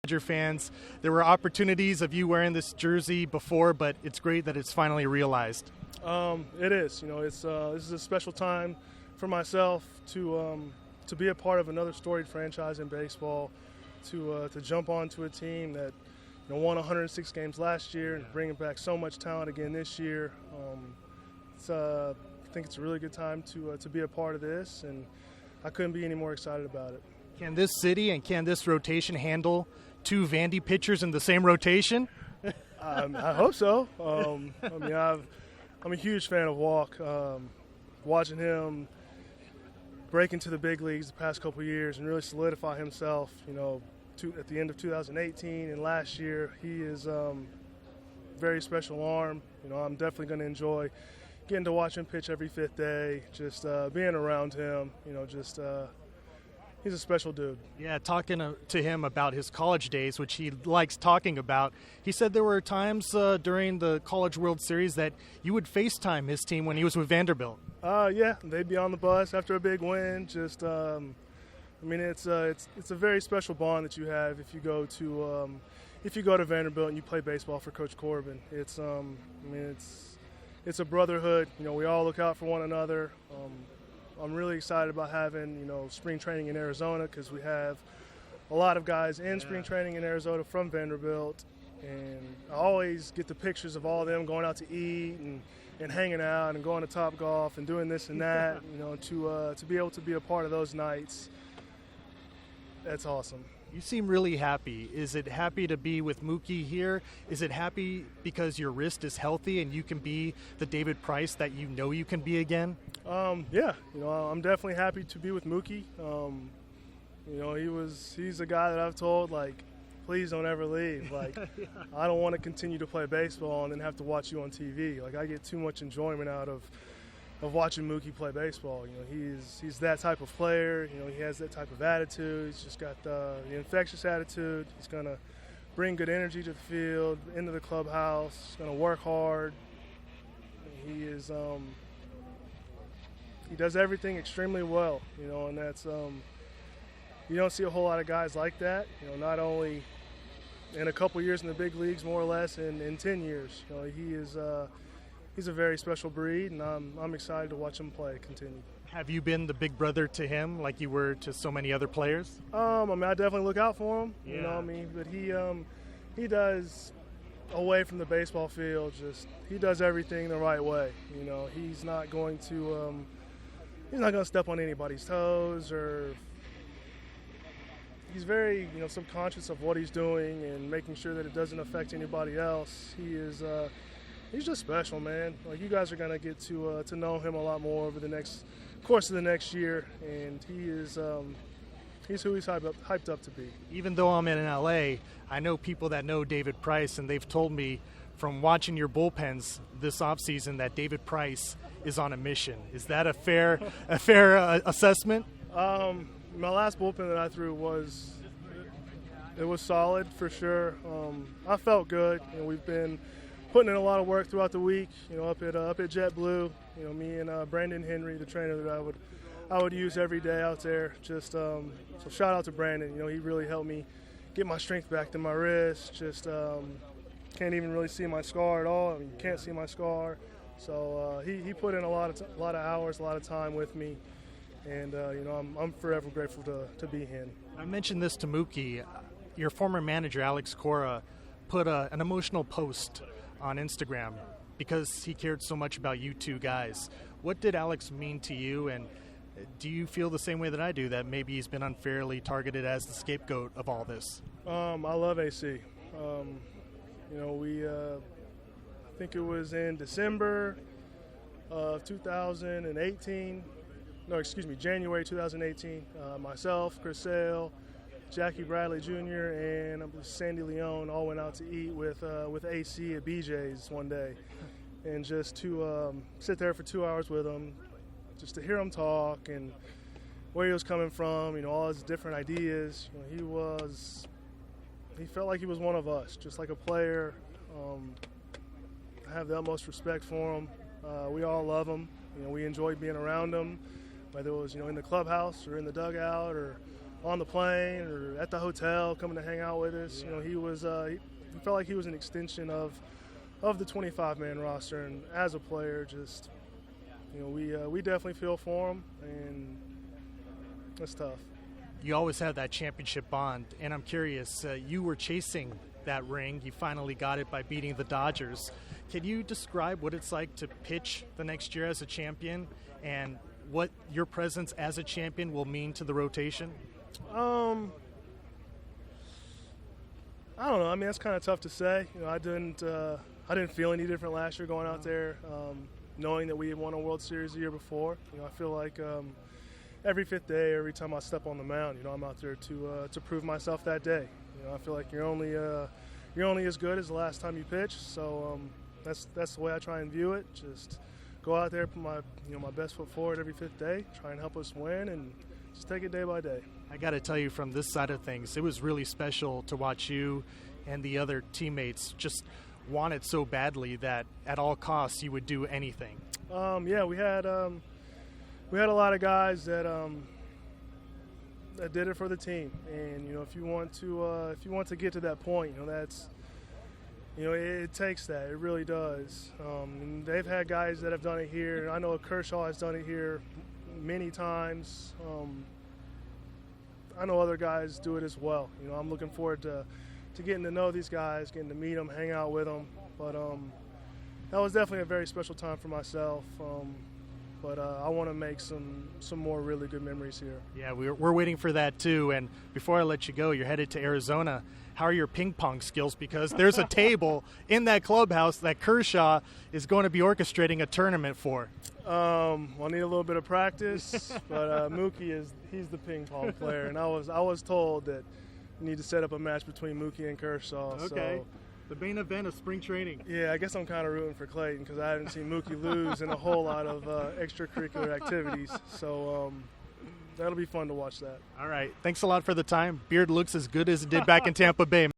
Dodger fans. There were opportunities of you wearing this jersey before, but it's great that it's finally realized. It is. This is a special time for myself to be a part of another storied franchise in baseball, to jump onto a team that won 106 games last year and bringing back so much talent again this year. I think it's a really good time to be a part of this, and I couldn't be any more excited about it. Can this city and can this rotation handle two Vandy pitchers in the same rotation? I hope so. I'm a huge fan of Walk. Watching him break into the big leagues the past couple of years and really solidify himself, at the end of 2018 and last year, he is very special arm. I'm definitely going to enjoy getting to watch him pitch every fifth day, just being around him, he's a special dude. Yeah, talking to him about his college days, which he likes talking about, he said there were times during the College World Series that you would FaceTime his team when he was with Vanderbilt. Yeah, they'd be on the bus after a big win. Just, it's a very special bond that you have if you go to Vanderbilt and you play baseball for Coach Corbin. It's a brotherhood. We all look out for one another. I'm really excited about having, spring training in Arizona because we have a lot of guys in spring training in Arizona from Vanderbilt, and I always get the pictures of all of them going out to eat and hanging out and going to Topgolf and doing this and that, to be able to be a part of those nights. That's awesome. You seem really happy. Is it happy to be with Mookie here? Is it happy because your wrist is healthy and you can be the David Price that you can be again? Yeah, I'm definitely happy to be with Mookie. He's a guy that I've told, please don't ever leave. I don't want to continue to play baseball and then have to watch you on TV. I get too much enjoyment out of watching Mookie play baseball. He's that type of player. He has that type of attitude. He's just got the infectious attitude. He's going to bring good energy to the field, into the clubhouse. He's going to work hard. He does everything extremely well, and that's you don't see a whole lot of guys like that. Not only in a couple years in the big leagues, more or less, in 10 years. He's a very special breed, and I'm excited to watch him continue. Have you been the big brother to him like you were to so many other players? I definitely look out for him, Yeah. But he does, away from the baseball field, he does everything the right way. He's not going to step on anybody's toes, or he's very, subconscious of what he's doing and making sure that it doesn't affect anybody else. He's just special, man. You guys are gonna get to know him a lot more over the course of the next year, and he's who he's hyped up to be. Even though I'm in LA, I know people that know David Price, and they've told me from watching your bullpens this offseason that David Price is on a mission. Is that a fair assessment? My last bullpen that I threw was solid for sure. I felt good. We've been putting in a lot of work throughout the week. Up at JetBlue. Me and Brandon Henry, the trainer that I would use every day out there. So shout out to Brandon. He really helped me get my strength back to my wrist. Can't even really see my scar at all. You can't see my scar. So he put in a lot of hours, a lot of time with me. And I'm forever grateful to be him. I mentioned this to Mookie. Your former manager, Alex Cora, put an emotional post on Instagram because he cared so much about you two guys. What did Alex mean to you, and do you feel the same way that I do, that maybe he's been unfairly targeted as the scapegoat of all this? I love AC. I think it was in December of 2018. No, excuse me, January 2018. Myself, Chris Sale, Jackie Bradley Jr., and I believe Sandy Leone all went out to eat with AC at BJ's one day. And just to sit there for 2 hours with him, just to hear him talk and where he was coming from, all his different ideas. He felt like he was one of us, just like a player. I have the utmost respect for him. We all love him. We enjoy being around him, whether it was in the clubhouse or in the dugout or on the plane or at the hotel coming to hang out with us. Yeah. You know, he felt like he was an extension of the 25-man roster, and as a player, just, you know, we definitely feel for him, and it's tough. You always have that championship bond, and I'm curious, you were chasing that ring. You finally got it by beating the Dodgers. Can you describe what it's like to pitch the next year as a champion and what your presence as a champion will mean to the rotation? I don't know. I mean, that's kind of tough to say. You know, I didn't feel any different last year going out there, knowing that we had won a World Series the year before. You know, I feel like every fifth day, every time I step on the mound, you know, I'm out there to prove myself that day. You know, I feel like you're only as good as the last time you pitch. So that's the way I try and view it. Just go out there, put my best foot forward every fifth day, try and help us win, and just take it day by day. I got to tell you, from this side of things, it was really special to watch you and the other teammates just want it so badly that at all costs you would do anything. Yeah, we had a lot of guys that did it for the team, and you know, if you want to get to that point, you know, that's, you know, it takes that. It really does. And they've had guys that have done it here. I know Kershaw has done it here many times. I know other guys do it as well. You know, I'm looking forward to getting to know these guys, getting to meet them, hang out with them. But that was definitely a very special time for myself. But I want to make some more really good memories here. Yeah, we're waiting for that too. And before I let you go, you're headed to Arizona. How are your ping pong skills? Because there's a table in that clubhouse that Kershaw is going to be orchestrating a tournament for. I'll need a little bit of practice, but Mookie he's the ping pong player, and I was told that you need to set up a match between Mookie and Kershaw. Okay. So, the main event of spring training. Yeah, I guess I'm kind of rooting for Clayton because I haven't seen Mookie lose in a whole lot of extracurricular activities. So that'll be fun to watch that. All right. Thanks a lot for the time. Beard looks as good as it did back in Tampa Bay.